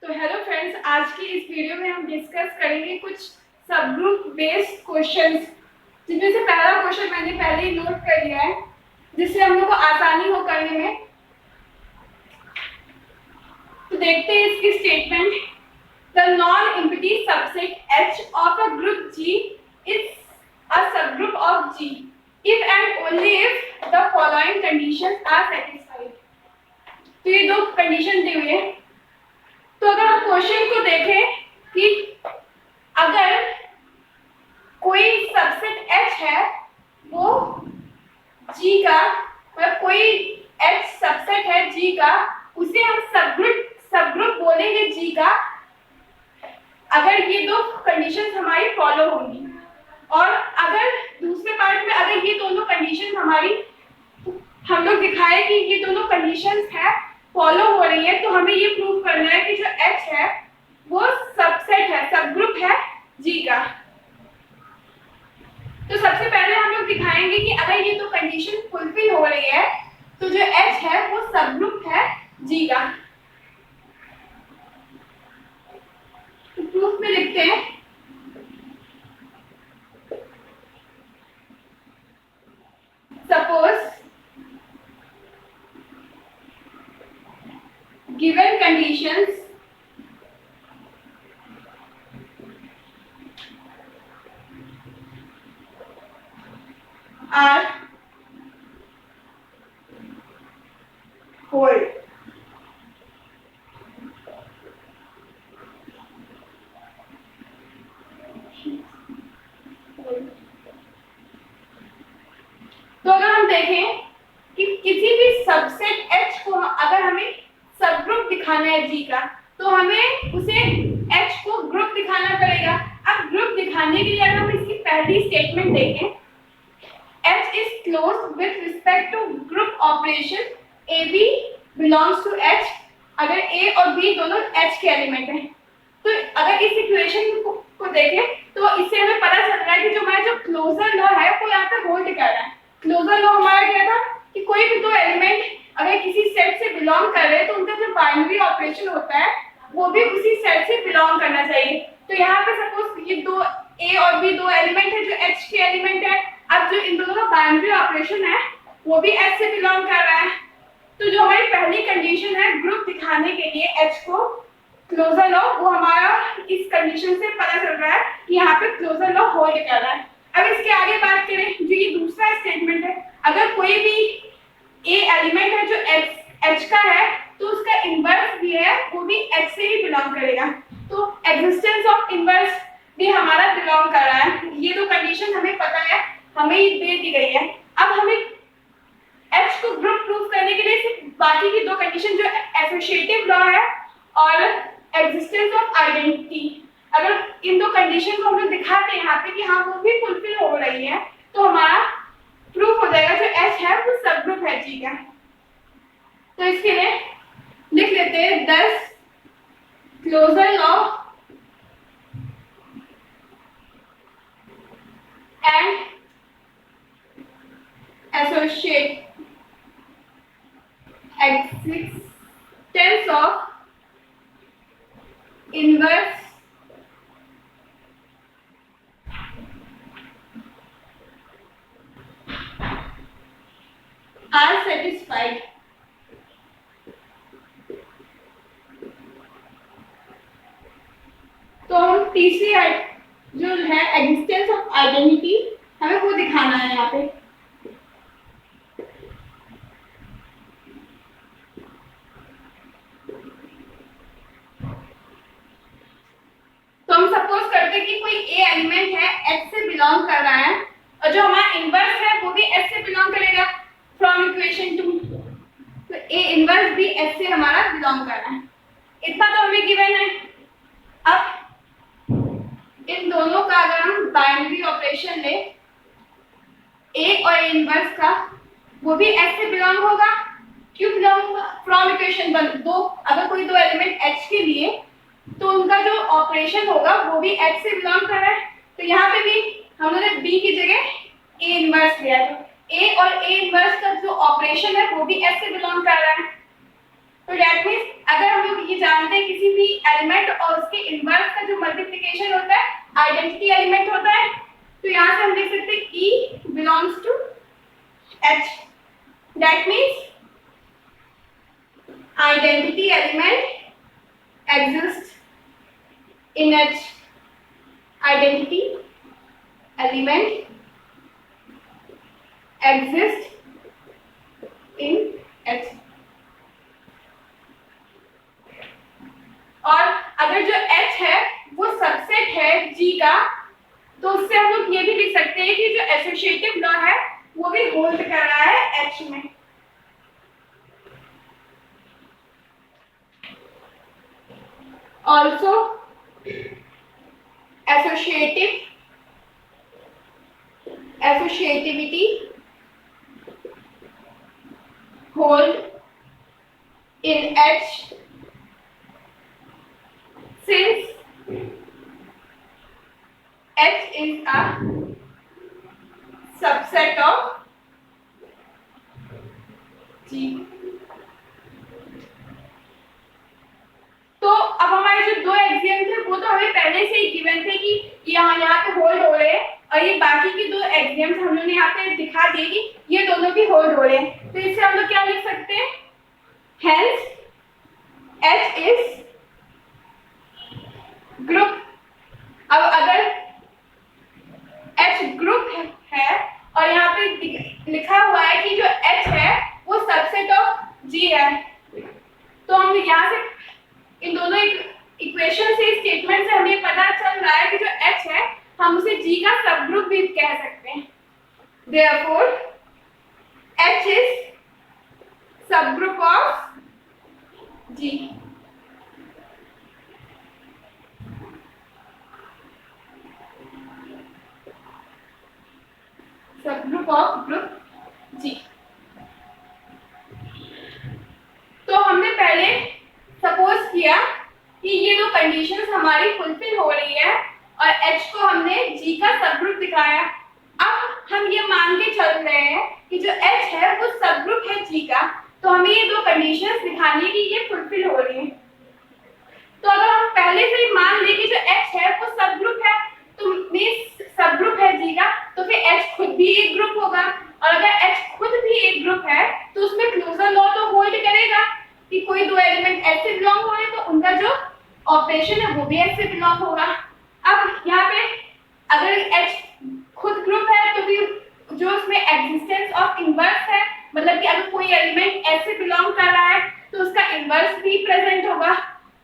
तो hello friends, आज की इस वीडियो में हम डिस्कस करेंगे कुछ सब ग्रुप बेस्ड क्वेश्चंस, जिनमें से पहला क्वेश्चन मैंने पहले ही नोट कर लिया है, जिससे हम लोग को आसानी हो करने में। तो देखते हैं इसकी statement. The non empty subset H of a group G is a subgroup of G if and only if the following conditions are satisfied। तो ये दो कंडीशन दी हुई है। तो अगर हम क्वेश्चन को देखें कि अगर कोई सबसेट H है वो G का, मतलब कोई H सबसेट है G का, उसे हम सबग्रुप बोलेंगे G का, अगर ये दो कंडीशंस हमारी फॉलो होंगी। और अगर दूसरे पार्ट में अगर ये दोनों कंडीशन हमारी, हम लोग दिखाए कि ये दोनों कंडीशंस है फॉलो हो रही है, तो हमें ये प्रूव करना है कि जो H है वो सबसेट है, सबग्रुप है G का। तो सबसे पहले हम लोग दिखाएंगे कि अगर ये दो कंडीशन फुलफिल हो रही है तो जो H है वो सबग्रुप है G का। तो प्रूफ में लिखते हैं, suppose given conditions are hold, तो अगर हम देखें कि किसी भी सबसेट H को अगर हमें सबग्रुप दिखाना है G का, तो हमें उसे H को ग्रुप दिखाना पड़ेगा। अब ग्रुप दिखाने के लिए अगर हम इसकी पहली स्टेटमेंट देखें, H is closed with respect to group operation AB belongs to H, अगर A और B दोनों H के एलिमेंट हैं। तो अगर इस इक्वेशन को देखें तो इससे हमें पता चल रहा है कि जो हमारा जो क्लोजर लॉ है वो यहाँ पे होल्ड कर रहा है। क्लोजर लॉ हमारा क्या था कि कोई भी दो एलिमेंट अगर किसी सेट से बिलोंग कर रहे हैं तो उनका जो बाइनरी ऑपरेशन होता है वो भी उसी सेट से बिलोंग करना चाहिए। तो यहाँ पे सपोज ये दो A और B दो एलिमेंट है जो H के एलिमेंट है, अब जो इन दोनों का बाइनरी ऑपरेशन है वो भी H से बिलोंग कर रहा है। तो जो हमारी पहली कंडीशन है ग्रुप दिखाने के लिए H को क्लोजर लॉ, वो हमारा इस कंडीशन से पता चल रहा है कि यहाँ पे क्लोजर लॉ होल्ड कर रहा है। अब इसके आगे बात करें, जो ये दूसरा स्टेटमेंट है, अगर कोई भी A एलिमेंट है जो H का है तो उसका इनवर्स भी है वो भी H से ही बिलोंग करेगा। तो एग्जिस्टेंस ऑफ इनवर्स भी हमारा बिलोंग कर रहा है। ये दो कंडीशन हमें पता है, हमें दे दी गई है। अब हमें H को ग्रुप प्रूव करने के लिए सिर्फ बाकी की दो कंडीशन जो एसोसिएटिव लॉ है और एग्जिस्टेंस ऑफ आइडेंटिटी, अगर इन दो कंडीशन को हम लोग दिखाते हैं यहाँ पे कि हाँ वो भी फुलफिल हो रही है, तो हमारा प्रूफ हो जाएगा जो H है वो सबग्रुप है G का। तो इसके लिए लिख लेते हैं 10 closure law and associate existence of inverse are satisfied। तो हम तीसरी जो है एग्जिस्टेंस ऑफ आइडेंटिटी, हमें वो दिखाना है यहाँ पे। तो हम सपोज करते हैं कि कोई A एलिमेंट है H से बिलोंग कर रहा है और जो हमारा इनवर्स है वो भी H से बिलोंग करेगा फ्रॉम इक्वेशन 2। तो A इनवर्स भी H से हमारा बिलोंग कर रहा है, इतना तो हमें गिवन है। अब इन दोनों का अगर हम बाइनरी ऑपरेशन ले A और A इनवर्स का, वो भी H से बिलोंग होगा। क्यों बिलोंग होगा? फ्रॉम इक्वेशन 1 दो, अगर कोई दो एलिमेंट H के लिए तो उनका जो ऑपरेशन होगा वो भी H से बिलोंग कर रहा है। तो यहाँ पे भी हम लोगों ने B की जगह A इनवर्स लिया, तो A और A इनवर्स का जो ऑपरेशन है वो भी S से बिलोंग कर रहा है। तो दैट मींस अगर हम लोग ये जानते हैं किसी भी एलिमेंट और उसके इनवर्स का जो मल्टीप्लिकेशन होता है आइडेंटिटी एलिमेंट होता है। तो यहाँ से हम देख सकते हैं E belongs to H, that means identity element exists in H. Identity element exists in H. और अगर जो H है वो सबसेट है G का, तो उससे हम लोग ये भी लिख सकते हैं कि जो एसोसिएटिव लॉ है वो भी होल्ड कर रहा है H में। Also associativity hold in H since H is a subset of G। तो अब हमारे जो दो एक्सियम थे वो तो हमें पहले से ही गिवन थे कि यहाँ पे होल्ड हो रहे हैं, और ये बाकी के दो एक्सियम्स हम लोगों ने यहाँ पे दिखा दिए कि ये दोनों भी होल्ड हो रहे हैं। तो इससे हम लोग क्या लिख सकते हैं, हेंस H इज ग्रुप। अब अगर H ग्रुप है और यहाँ पे लिखा हुआ है कि जो H है वो सबसेट ऑफ G है, तो हम यहाँ से इन दोनों इक्वेशन से, स्टेटमेंट से हमें पता चल रहा है कि जो H है हम उसे G का सब ग्रुप भी कह सकते हैं। Therefore H is subgroup of G। Subgroup of group G। तो हमने पहले सपोज किया कि ये दो कंडीशंस हमारी फुलफिल हो रही है और H को हमने G का सबग्रुप दिखाया। अब हम ये मान के चल रहे हैं कि जो H है वो सबग्रुप है G का, तो हमें ये दो कंडीशंस दिखानी है कि ये फुलफिल हो रही है। तो अगर हम पहले से ही मान लें कि जो H है वो सबग्रुप है, तो मींस सबग्रुप है G का, तो फिर H खुद भी एक ग्रुप होगा, और अगर H खुद भी एक ग्रुप है तो उसमें क्लोजर लॉ तो होल्ड करेगा कि कोई दो एलिमेंट H से बिलोंग हो रहे हैं तो उनका जो ऑपरेशन है वो भी H से बिलोंग होगा। अब यहाँ पे अगर H खुद ग्रुप है तो फिर जो उसमें एग्जिस्टेंस ऑफ इनवर्स है, मतलब कि अगर कोई एलिमेंट H से बिलोंग कर रहा है तो उसका इनवर्स भी प्रेजेंट होगा।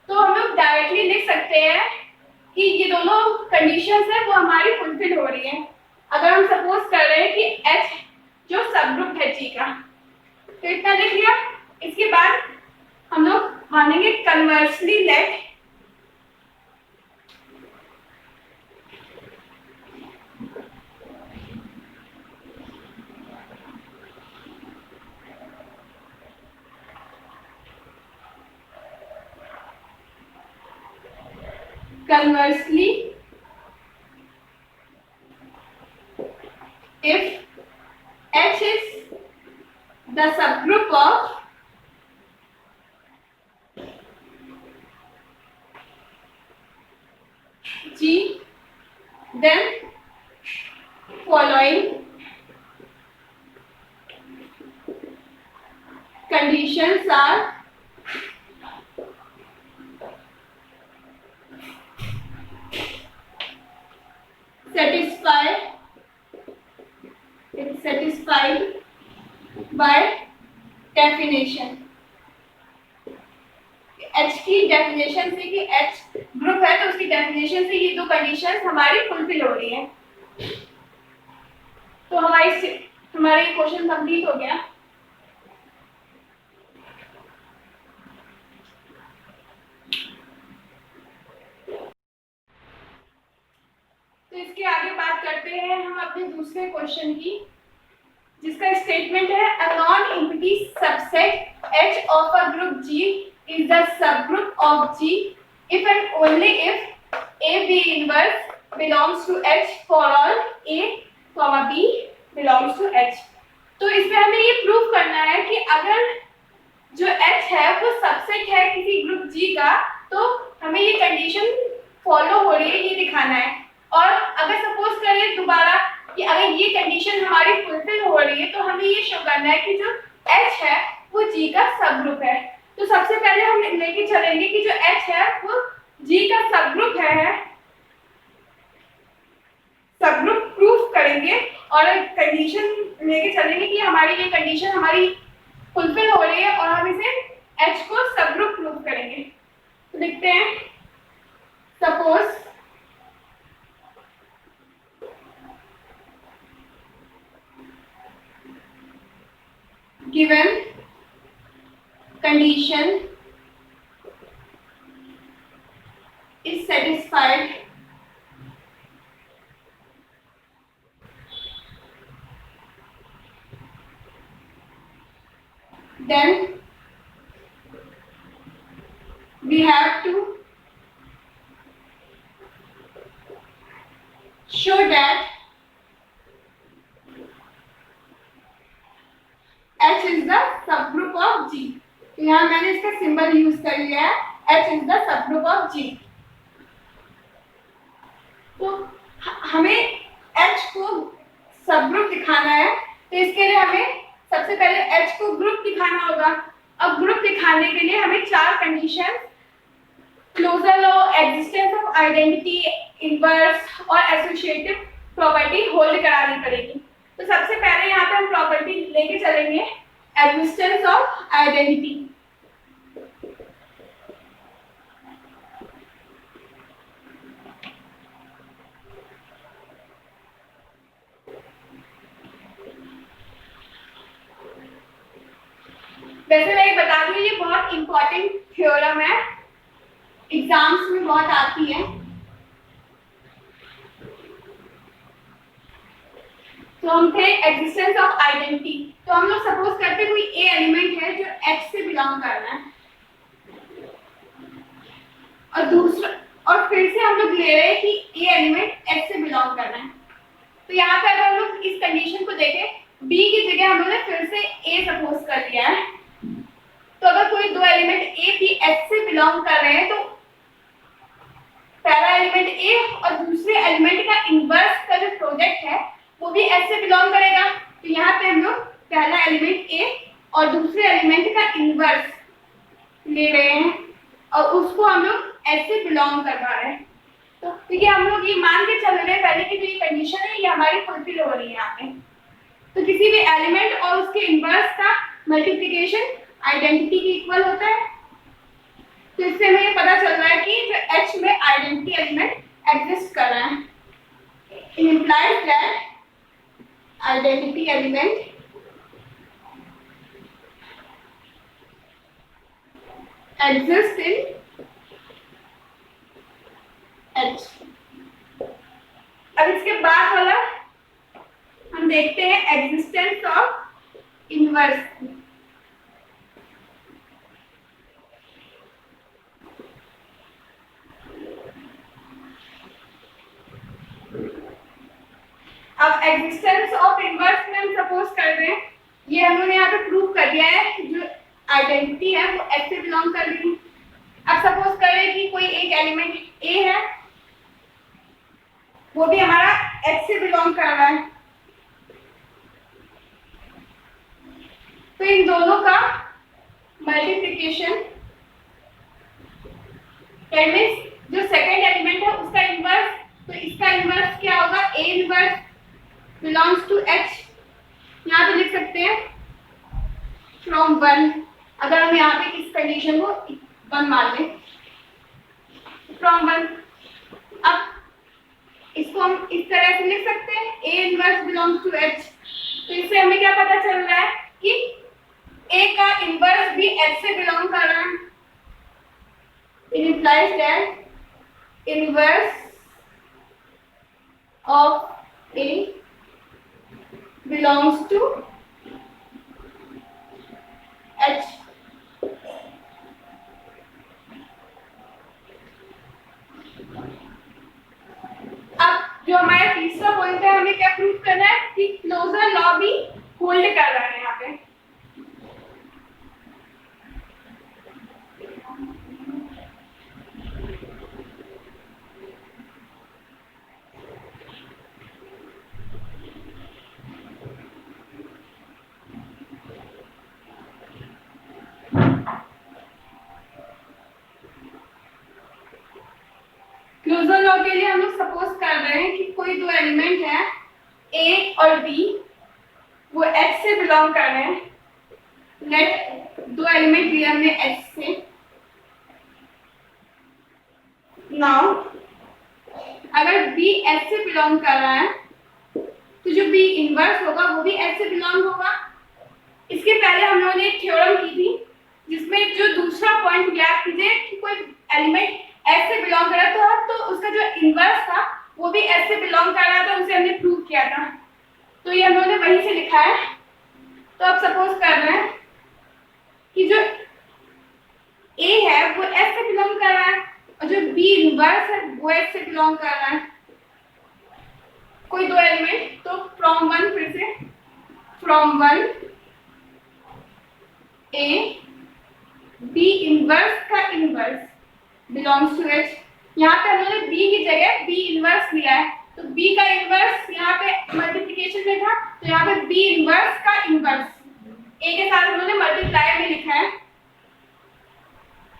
तो हम लोग डायरेक्टली लिख सकते हैं कि ये दोनों कंडीशंस है वो हमारी फुलफिल हो रही है अगर हम सपोज कर रहे हैं कि H जो सबग्रुप है G का। तो इतना लिख लिया। इसके बाद हम लोग मानेंगे conversely let conversely if H is the subgroup of G, then following conditions are satisfied by definition। H की डेफिनेशन से कि H ग्रुप है तो उसकी डेफिनेशन से ये दो कंडीशंस हमारी फुलफिल हो रही है। तो हमारी क्वेश्चन कंप्लीट हो गया। तो इसके आगे बात करते हैं हम अपने दूसरे क्वेश्चन की, जिसका स्टेटमेंट है a non empty subset H of a group G is the subgroup of G if and only if A B inverse belongs to H for all A, B belongs to H। तो इसमें हमें ये prove करना है कि अगर जो H है वो सबसेट है किसी ग्रुप G का, तो हमें ये कंडीशन फॉलो हो रही है ये दिखाना है। और अगर सपोज करें दोबारा कि अगर ये कंडीशन हमारी फुलफिल हो रही है तो हमें ये शो करना है कि जो H है वो G का सब ग्रुप है। तो सबसे पहले हम लेके चलेंगे कि जो H है वो G का सब ग्रुप है, सब ग्रुप प्रूफ करेंगे और कंडीशन लेके चलेंगे कि हमारी ये कंडीशन हमारी फुलफिल हो रही है और हम इसे H को सब ग्रुप प्रूफ करेंगे। तो लिखते हैं suppose given condition is satisfied, then we have to show that H is the subgroup of G। तो यहाँ मैंने इसका सिंबल यूज कर लिया है, H is the subgroup of G। तो हमें H को सबग्रुप दिखाना है, तो इसके लिए हमें सबसे पहले H को ग्रुप दिखाना होगा। अब ग्रुप दिखाने के लिए हमें चार condition closure law, existence of identity, inverse और एसोसिएटिव प्रॉपर्टी होल्ड करानी पड़ेगी। तो सबसे पहले यहाँ पे हम प्रॉपर्टी लेके चलेंगे एग्जिस्टेंस ऑफ आइडेंटिटी। वैसे मैं बता दूं ये बहुत इंपॉर्टेंट थ्योरम है, एग्जाम्स में बहुत आती है। तो हम थे एग्जिस्टेंस ऑफ आइडेंटिटी। तो हम लोग सपोज करते कोई ए एलिमेंट है जो H से बिलोंग कर रहा है और दूसरा और फिर से हम लोग ले रहे हैं कि ए एलिमेंट H से बिलोंग कर रहा है। तो यहाँ पे अगर हम लोग इस कंडीशन को देखें, B की जगह हम लोग ने फिर से A सपोज कर लिया है। तो अगर कोई दो एलिमेंट A भी H से बिलोंग कर रहे हैं तो पहला एलिमेंट A और दूसरे एलिमेंट का इनवर्स का जो प्रोडक्ट है वो भी H से बिलोंग करेगा। तो यहाँ पे हम लोग पहला एलिमेंट A और दूसरे एलिमेंट का इनवर्स ले रहे हैं और उसको हम लोग H से बिलोंग करवा रहे हैं। तो देखिए हम लोग ये मान के चल रहे हैं पहले की जो ये कंडीशन है ये हमारी फुलफिल हो रही है यहाँ पे। तो किसी भी एलिमेंट और उसके इनवर्स का मल्टीप्लिकेशन आइडेंटिटी के इक्वल होता है। तो इससे हमें ये पता चल रहा है कि जो H में आइडेंटिटी एलिमेंट एग्जिस्ट कर रहा है। It implies that identity element exists in H। अब इसके बाद वाला हम देखते हैं एग्जिस्टेंस ऑफ इनवर्स। अब एग्जिस्टेंस ऑफ इनवर्स में हम सपोज कर रहे हैं, ये हम लोगों ने यहाँ पे प्रूव कर दिया है जो आइडेंटिटी है वो H से बिलोंग कर रही है। अब सपोज कर रहे हैं कि कोई एक एलिमेंट A है वो भी हमारा H से बिलोंग कर रहा है। तो इन दोनों का मल्टीप्लिकेशन मींस जो सेकंड एलिमेंट है उसका इनवर्स, तो इसका इनवर्स क्या होगा, A inverse belongs to H। यहाँ पे लिख सकते हैं from 1। अगर हम यहाँ पे इस कंडीशन को 1 मान लें from 1। अब इसको हम इस तरह से लिख सकते हैं A inverse belongs to H। तो इससे हमें क्या पता चल रहा है कि A का इनवर्स भी H से बिलोंग कर रहा है। It implies that inverse of A belongs to H। अब जो हमारा तीसरा पॉइंट है हमें क्या प्रूव करना है कि क्लोजर लॉ भी होल्ड कर रहा है यहाँ पे। बिलोंग कर रहे हैं, लेट दो एलिमेंट लिया हमने H से। नाउ अगर B H से बिलोंग कर रहा है तो जो B इनवर्स होगा वो भी H से बिलोंग होगा। इसके पहले हम लोगों ने एक थ्योरम की थी जिसमें जो दूसरा पॉइंट याद कीजिए कि कोई एलिमेंट H से बिलोंग कर रहा था तो उसका जो इनवर्स था वो भी H से बिलोंग कर रहा था, उसे हमने प्रूव किया था। तो ये हम लोगों ने वहीं से लिखा है। तो अब सपोज कर रहे हैं कि जो A है वो S से बिलोंग कर रहा है और जो B इनवर्स है वो H से बिलोंग कर रहा है। कोई दो एलिमेंट, तो फ्रॉम वन, फिर से from one A B inverse का इनवर्स बिलोंग्स टू H। यहाँ पे हमने B की जगह B इनवर्स लिया है, तो B का इनवर्स यहाँ पे मल्टीप्लिकेशन में था तो यहाँ पे B इनवर्स का इनवर्स A के साथ उन्होंने मल्टीप्लाई में लिखा है।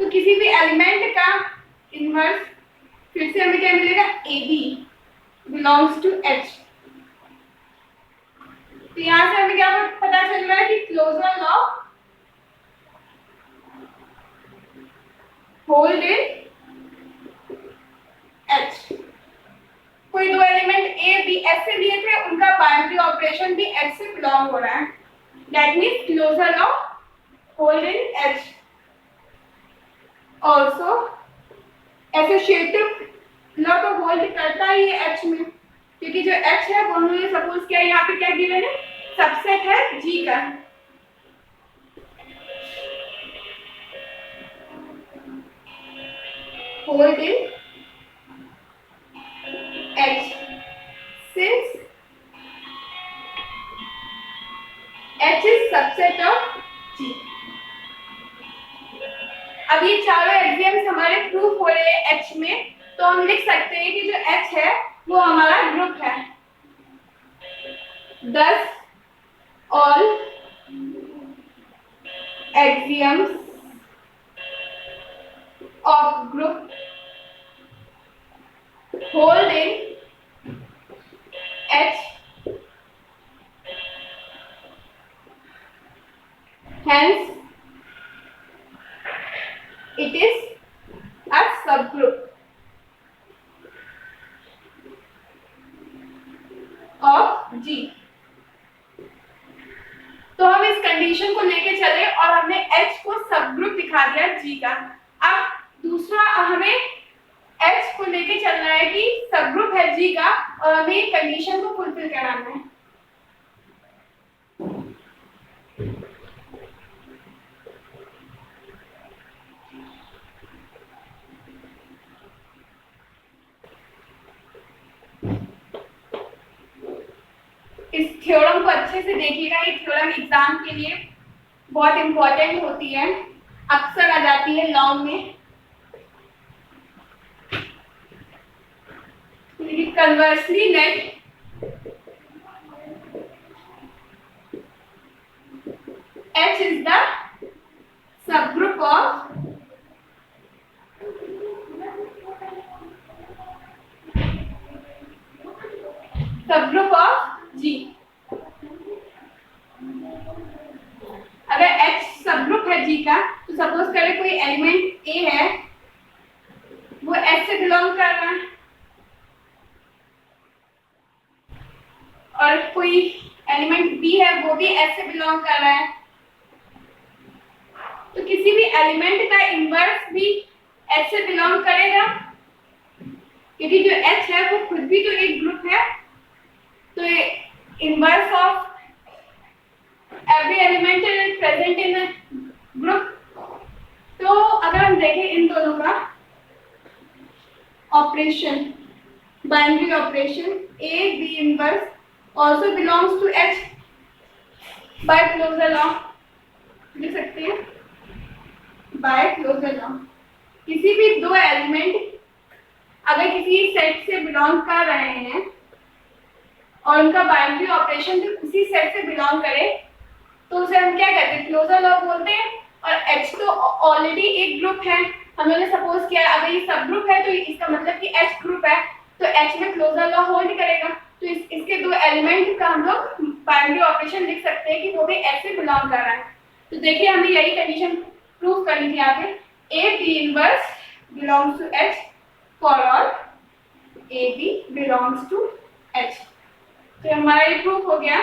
तो किसी भी एलिमेंट का इनवर्स, फिर से हमें क्या मिलेगा, AB बिलोंग्स टू H। तो यहाँ से हमें क्या पता चल रहा है कि closure law hold in H। कोई दो एलिमेंट A B S से लिए थे, उनका बाइनरी ऑपरेशन भी H से बिलोंग हो रहा है, that means closure law hold in H। Also associative law तो होल्ड करता ही है H में, क्योंकि जो H है वो उन्होंने सपोज किया यहाँ पे क्या गिवन है, सबसेट है G का। Hold in H since H is subset of G। अब ये चारों एक्सियम्स हमारे प्रूफ हो रहे हैं H में, तो हम लिख सकते हैं कि जो H है वो हमारा ग्रुप है। Thus all axioms of group hold in H, hence it is a subgroup of G। तो हम इस कंडीशन को लेके चले और हमने H को सबग्रुप दिखा दिया G का। अब दूसरा हमें H को लेके चलना है कि सबग्रुप है G का और हमें कंडीशन को फुलफिल कराना है। इस थ्योरम को अच्छे से देखिएगा, ये थ्योरम एग्जाम के लिए बहुत इंपॉर्टेंट होती है, अक्सर आ जाती है लॉ में। Conversely let H is the subgroup of G। अगर H सबग्रुप है G का तो सपोज करें कोई एलिमेंट A है वो H से बिलोंग कर रहा है और कोई एलिमेंट B है वो भी H से बिलोंग कर रहा है, तो किसी भी एलिमेंट का इनवर्स भी H से बिलोंग करेगा, क्योंकि जो H है वो खुद भी तो एक ग्रुप है। तो inverse of every element is present in group. तो अगर हम देखें इन दोनों का operation, binary operation A B inverse also belongs to H by closure law, लिख सकते हैं by closure law। किसी भी दो एलिमेंट अगर किसी सेट से बिलोंग कर रहे हैं और उनका बाइनरी ऑपरेशन भी उसी सेट से बिलोंग करे तो उसे हम क्या कहते हैं, क्लोजर लॉ बोलते हैं। और H तो ऑलरेडी एक ग्रुप है, हम लोगों ने सपोज किया अगर ये सब ग्रुप है तो इसका मतलब कि H ग्रुप है, तो H में क्लोजर लॉ होल्ड करेगा। तो इसके दो एलिमेंट का हम लोग बाइनरी ऑपरेशन लिख सकते हैं कि वो भी एच से बिलोंग कर रहा है। तो देखिए हमें यही कंडीशन प्रूव करनी थी यहाँ पे, a b inverse belongs to H for all a b belongs to H. तो हमारा ये प्रूफ हो गया